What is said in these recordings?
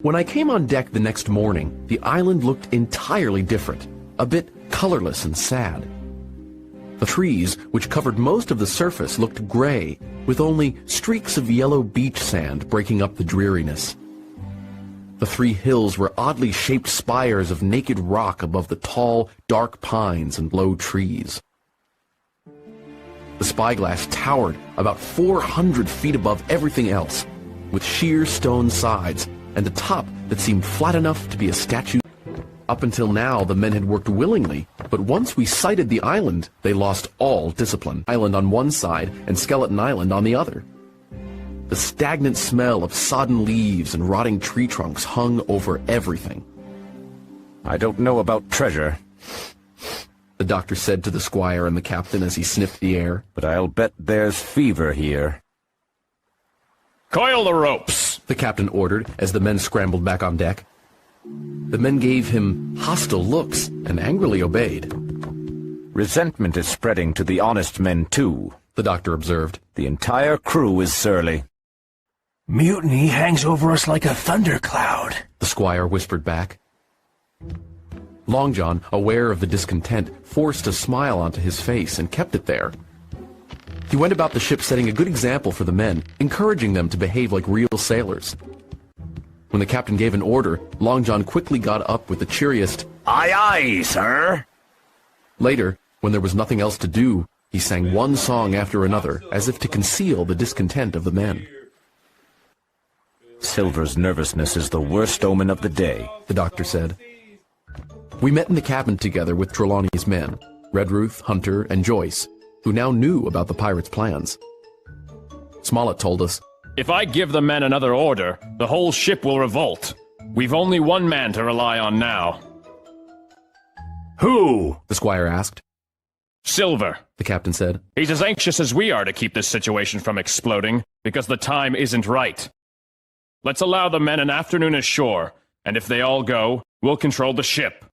When I came on deck the next morning, the island looked entirely different, a bit colorless and sad. The trees, which covered most of the surface, looked gray, with only streaks of yellow beach sand breaking up the dreariness. The three hills were oddly shaped spires of naked rock above the tall, dark pines and low trees. The spyglass towered about 400 feet above everything else, with sheer stone sides and a top that seemed flat enough to be a statue. Up until now, the men had worked willingly, but once we sighted the island, they lost all discipline. Island on one side and Skeleton Island on the other. The stagnant smell of sodden leaves and rotting tree trunks hung over everything. "I don't know about treasure," the doctor said to the squire and the captain as he sniffed the air, "but I'll bet there's fever here." "Coil the ropes," the captain ordered as the men scrambled back on deck. The men gave him hostile looks and angrily obeyed. "Resentment is spreading to the honest men, too," the doctor observed. "The entire crew is surly." "Mutiny hangs over us like a thundercloud," the squire whispered back. Long John, aware of the discontent, forced a smile onto his face and kept it there. He went about the ship setting a good example for the men, encouraging them to behave like real sailors. When the captain gave an order, Long John quickly got up with the cheeriest, "Aye, aye, sir." Later, when there was nothing else to do, he sang one song after another, as if to conceal the discontent of the men. "Silver's nervousness is the worst omen of the day," the doctor said. We met in the cabin together with Trelawney's men, Redruth, Hunter, and Joyce, who now knew about the pirates' plans. Smollett told us, "If I give the men another order, the whole ship will revolt. We've only one man to rely on now." "Who?" the squire asked. "Silver," the captain said. "He's as anxious as we are to keep this situation from exploding, because the time isn't right. Let's allow the men an afternoon ashore, and if they all go, we'll control the ship.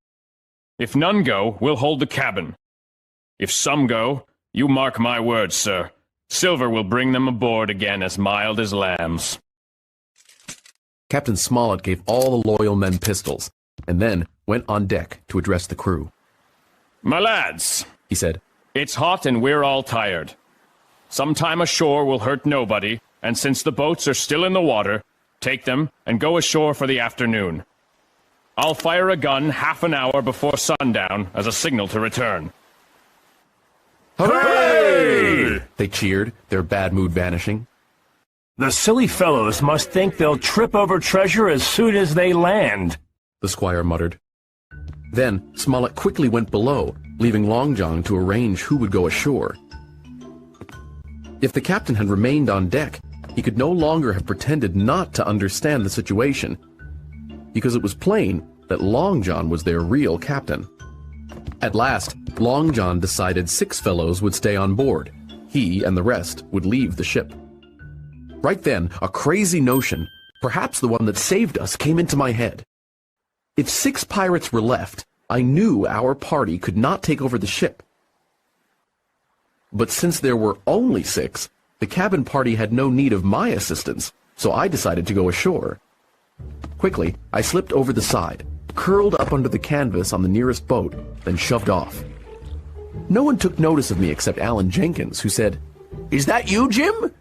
If none go, we'll hold the cabin. If some go, you mark my words, sir, Silver will bring them aboard again as mild as lambs." Captain Smollett gave all the loyal men pistols, and then went on deck to address the crew. "My lads," he said, "it's hot and we're all tired. Some time ashore will hurt nobody, and since the boats are still in the water, take them and go ashore for the afternoon. I'll fire a gun half an hour before sundown as a signal to return." "Hooray!" they cheered, their bad mood vanishing. "The silly fellows must think they'll trip over treasure as soon as they land," the squire muttered. Then Smollett quickly went below, leaving Long John to arrange who would go ashore. If the captain had remained on deck, he could no longer have pretended not to understand the situation, because it was plain that Long John was their real captain. At last, Long John decided 6 fellows would stay on board. He and the rest would leave the ship. Right then, a crazy notion, perhaps the one that saved us, came into my head. If 6 pirates were left, I knew our party could not take over the ship. But since there were only 6, the cabin party had no need of my assistance, so I decided to go ashore. Quickly, I slipped over the side, curled up under the canvas on the nearest boat, then shoved off. No one took notice of me except Alan Jenkins, who said, "Is that you, Jim?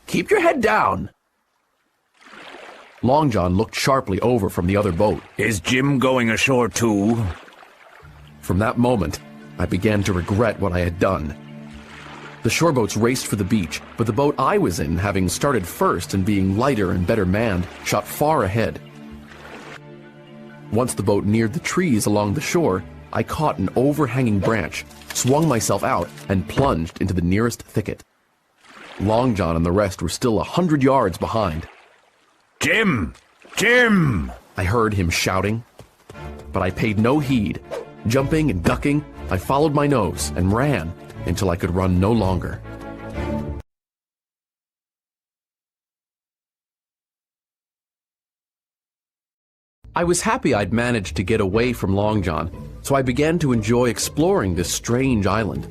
Keep your head down." Long John looked sharply over from the other boat. "Is Jim going ashore too?" From that moment, I began to regret what I had done. The shoreboats raced for the beach, but the boat I was in, having started first and being lighter and better manned, shot far ahead. Once the boat neared the trees along the shore, I caught an overhanging branch, swung myself out, and plunged into the nearest thicket. Long John and the rest were still 100 yards behind. "Jim! Jim!" I heard him shouting, but I paid no heed. Jumping and ducking, I followed my nose and ran until I could run no longer. I was happy I'd managed to get away from Long John, so I began to enjoy exploring this strange island.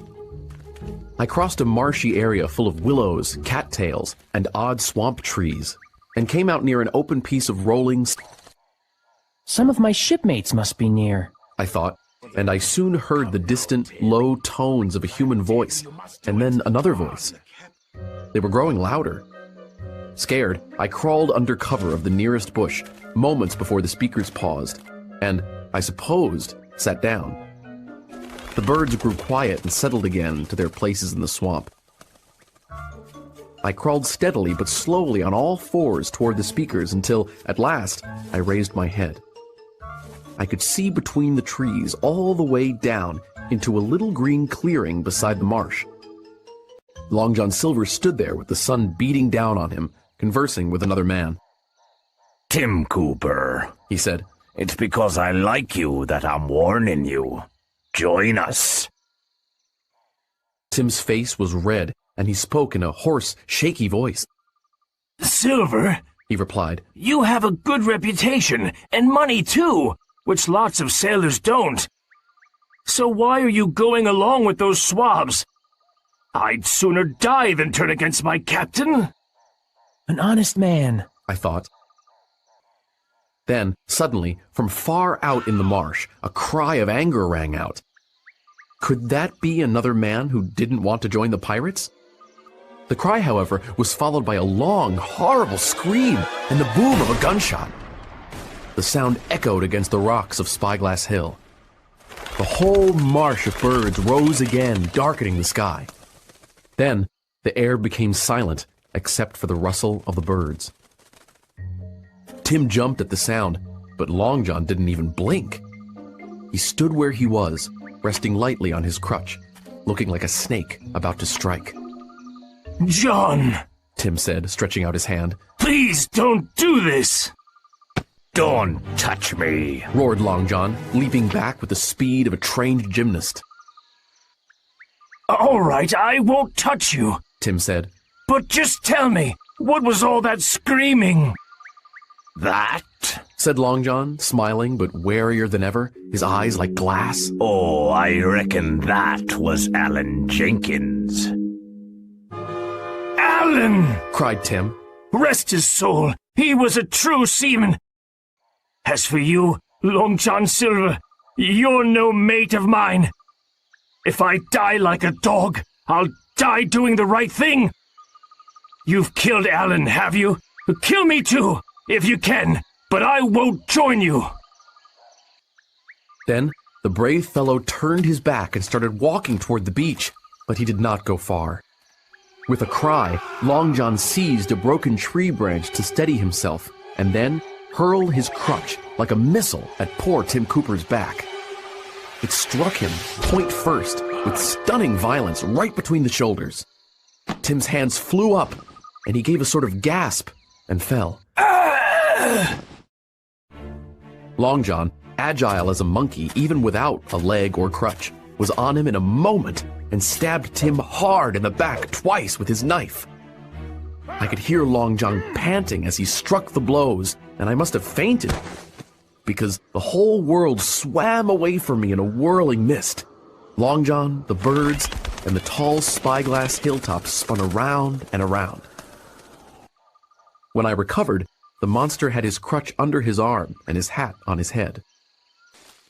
I crossed a marshy area full of willows, cattails, and odd swamp trees, and came out near an open piece of rolling Some of my shipmates must be near. I thought, and I soon heard the distant, low tones of a human voice, and then another voice. They were growing louder. Scared, I crawled under cover of the nearest bush, moments before the speakers paused, and, I supposed, sat down. The birds grew quiet and settled again to their places in the swamp. I crawled steadily but slowly on all fours toward the speakers until, at last, I raised my head. I could see between the trees all the way down into a little green clearing beside the marsh. Long John Silver stood there with the sun beating down on him, conversing with another man. Tim Cooper, He said, it's because I like you that I'm warning you. Join us. Tim's face was red, and he spoke in a hoarse, shaky voice. Silver, He replied, you have a good reputation, and money too, which lots of sailors don't. So why are you going along with those swabs? I'd sooner die than turn against my captain. An honest man. I thought. Then, suddenly, from far out in the marsh, a cry of anger rang out. Could that be another man who didn't want to join the pirates? The cry, however, was followed by a long, horrible scream and the boom of a gunshot. The sound echoed against the rocks of Spyglass Hill. The whole marsh of birds rose again, darkening the sky. Then, the air became silent, except for the rustle of the birds. Tim jumped at the sound, but Long John didn't even blink. He stood where he was, resting lightly on his crutch, looking like a snake about to strike. John, Tim said, stretching out his hand. please don't do this. Don't touch me. Roared Long John, leaping back with the speed of a trained gymnast. All right, I won't touch you. Tim said. But just tell me, what was all that screaming? That? Said Long John, smiling but warier than ever, his eyes like glass. Oh, I reckon that was Alan Jenkins. Alan! Cried Tim. Rest his soul, he was a true seaman. As for you, Long John Silver, you're no mate of mine. If I die like a dog, I'll die doing the right thing. You've killed Alan, have you? Kill me too, if you can, but I won't join you. Then, the brave fellow turned his back and started walking toward the beach, but he did not go far. With a cry, Long John seized a broken tree branch to steady himself, and then hurled his crutch like a missile at poor Tim Cooper's back. It struck him, point first, with stunning violence right between the shoulders. Tim's hands flew up, and he gave a sort of gasp and fell. Long John, agile as a monkey even without a leg or crutch, was on him in a moment and stabbed Tim hard in the back twice with his knife. I could hear Long John panting as he struck the blows, and I must have fainted, because the whole world swam away from me in a whirling mist. Long John, the birds, and the tall Spyglass hilltops spun around and around. When I recovered, the monster had his crutch under his arm and his hat on his head.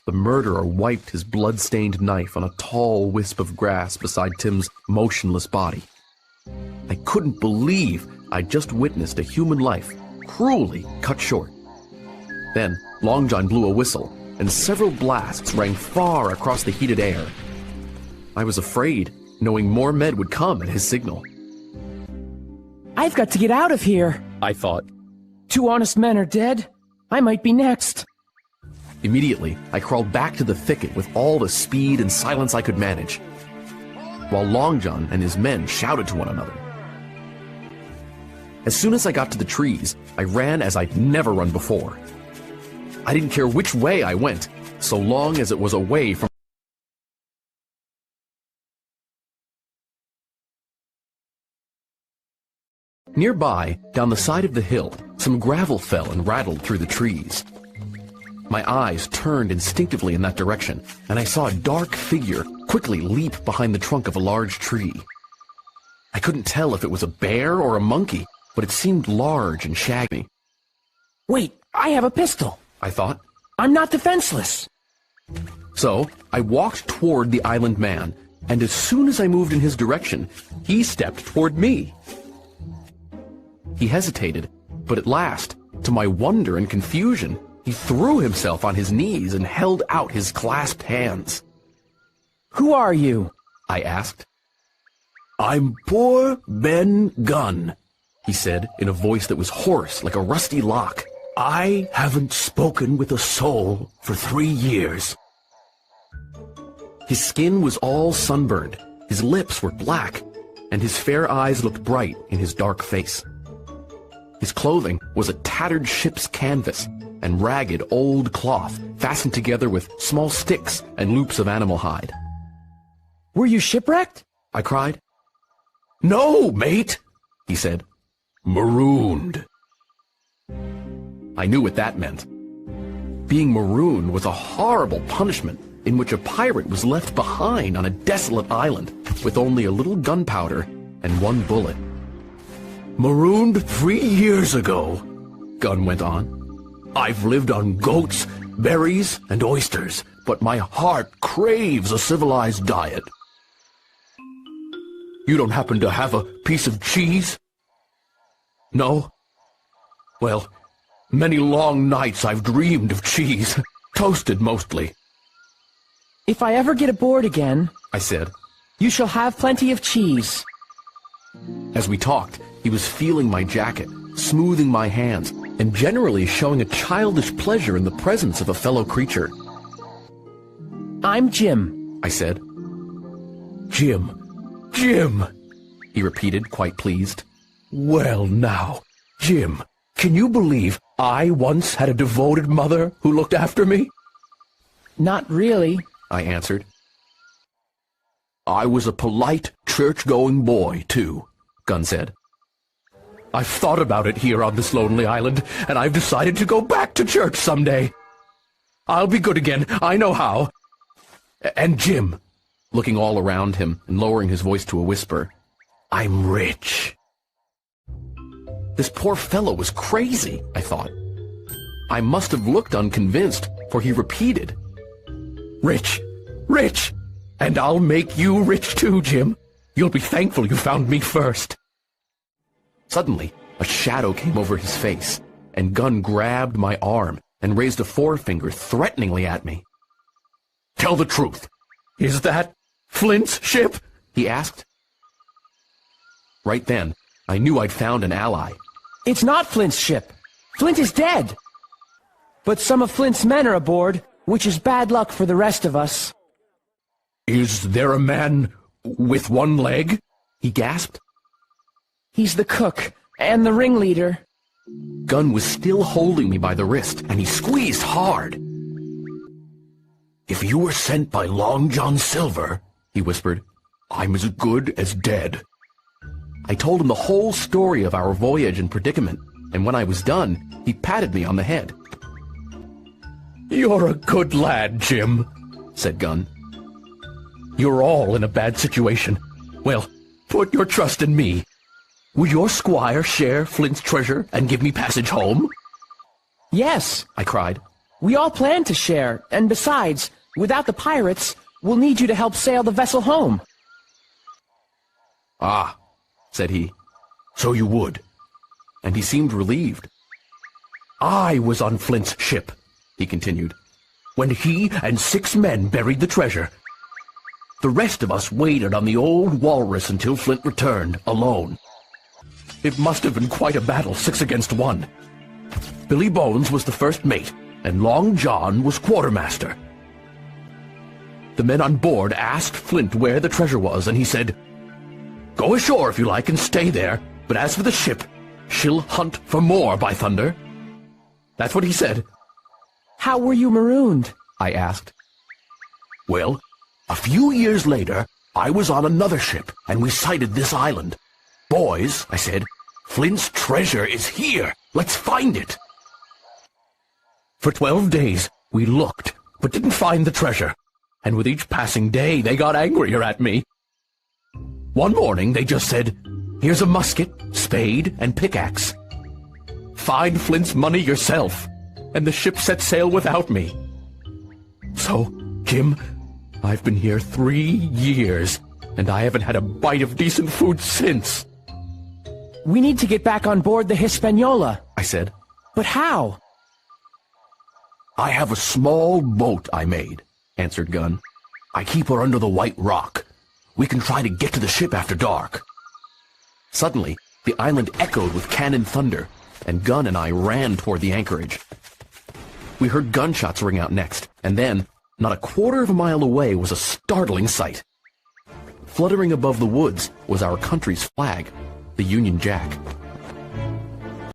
The murderer wiped his blood-stained knife on a tall wisp of grass beside Tim's motionless body. I couldn't believe I'd just witnessed a human life cruelly cut short. Then Long John blew a whistle, and several blasts rang far across the heated air. I was afraid, knowing more men would come at his signal. I've got to get out of here. I thought. 2 honest men are dead. I might be next. Immediately, I crawled back to the thicket with all the speed and silence I could manage, while Long John and his men shouted to one another. As soon as I got to the trees, I ran as I'd never run before. I didn't care which way I went, so long as it was away from... Nearby, down the side of the hill, some gravel fell and rattled through the trees. My eyes turned instinctively in that direction, and I saw a dark figure quickly leap behind the trunk of a large tree. I couldn't tell if it was a bear or a monkey, but it seemed large and shaggy. Wait, I have a pistol. I thought. I'm not defenseless. So I walked toward the island man, and as soon as I moved in his direction, he stepped toward me. He hesitated, but at last, to my wonder and confusion, he threw himself on his knees and held out his clasped hands. Who are you? I asked. I'm poor Ben Gunn, he said in a voice that was hoarse like a rusty lock. I haven't spoken with a soul for 3 years. His skin was all sunburned, his lips were black, and his fair eyes looked bright in his dark face. His clothing was a tattered ship's canvas and ragged old cloth fastened together with small sticks and loops of animal hide. Were you shipwrecked? I cried. No, mate, he said. Marooned. I knew what that meant. Being marooned was a horrible punishment in which a pirate was left behind on a desolate island with only a little gunpowder and 1 bullet. Marooned 3 years ago, Gunn went on. I've lived on goats, berries, and oysters, but my heart craves a civilized diet. You don't happen to have a piece of cheese? No? Well, many long nights I've dreamed of cheese, toasted mostly. If I ever get aboard again, I said. You shall have plenty of cheese. As we talked, he was feeling my jacket, smoothing my hands, and generally showing a childish pleasure in the presence of a fellow creature. I'm Jim, I said. Jim, Jim, he repeated, quite pleased. Well now, Jim, can you believe I once had a devoted mother who looked after me? Not really, I answered. I was a polite, church-going boy, too, Gunn said. I've thought about it here on this lonely island, and I've decided to go back to church someday. I'll be good again, I know how. And Jim, looking all around him and lowering his voice to a whisper, I'm rich. This poor fellow was crazy, I thought. I must have looked unconvinced, for he repeated, Rich, rich, and I'll make you rich too, Jim. You'll be thankful you found me first. Suddenly, a shadow came over his face, and Gunn grabbed my arm and raised a forefinger threateningly at me. Tell the truth. Is that Flint's ship? He asked. Right then, I knew I'd found an ally. It's not Flint's ship. Flint is dead. But some of Flint's men are aboard, which is bad luck for the rest of us. Is there a man with 1 leg? He gasped. He's the cook and the ringleader. Gunn was still holding me by the wrist, and he squeezed hard. If you were sent by Long John Silver, he whispered, I'm as good as dead. I told him the whole story of our voyage and predicament, and when I was done, he patted me on the head. You're a good lad, Jim, said Gunn. You're all in a bad situation. Well, put your trust in me. Will your squire share Flint's treasure and give me passage home? Yes, I cried. we all plan to share, and besides, without the pirates, we'll need you to help sail the vessel home. Ah, said he, so you would. And he seemed relieved. I was on Flint's ship, he continued, when he and 6 men buried the treasure. The rest of us waited on the old walrus until Flint returned, alone. It must have been quite a battle, 6 against 1. Billy Bones was the first mate, and Long John was quartermaster. The men on board asked Flint where the treasure was, and he said, Go ashore if you like and stay there, but as for the ship, she'll hunt for more, by thunder. That's what he said. How were you marooned? I asked. Well, a few years later, I was on another ship, and we sighted this island. Boys, I said, Flint's treasure is here. Let's find it. For 12 days, we looked, but didn't find the treasure. And with each passing day, they got angrier at me. One morning, they just said, Here's a musket, spade, and pickaxe. Find Flint's money yourself. and the ship set sail without me. So, Kim, I've been here 3 years, and I haven't had a bite of decent food since. We need to get back on board the Hispaniola. I said. But how? I have a small boat I made, answered Gunn. I keep her under the White Rock. We can try to get to the ship after dark. Suddenly, the island echoed with cannon thunder, and Gunn and I ran toward the anchorage. We heard gunshots ring out next, and then, not a quarter of a mile away, was a startling sight. Fluttering above the woods was our country's flag, the Union Jack.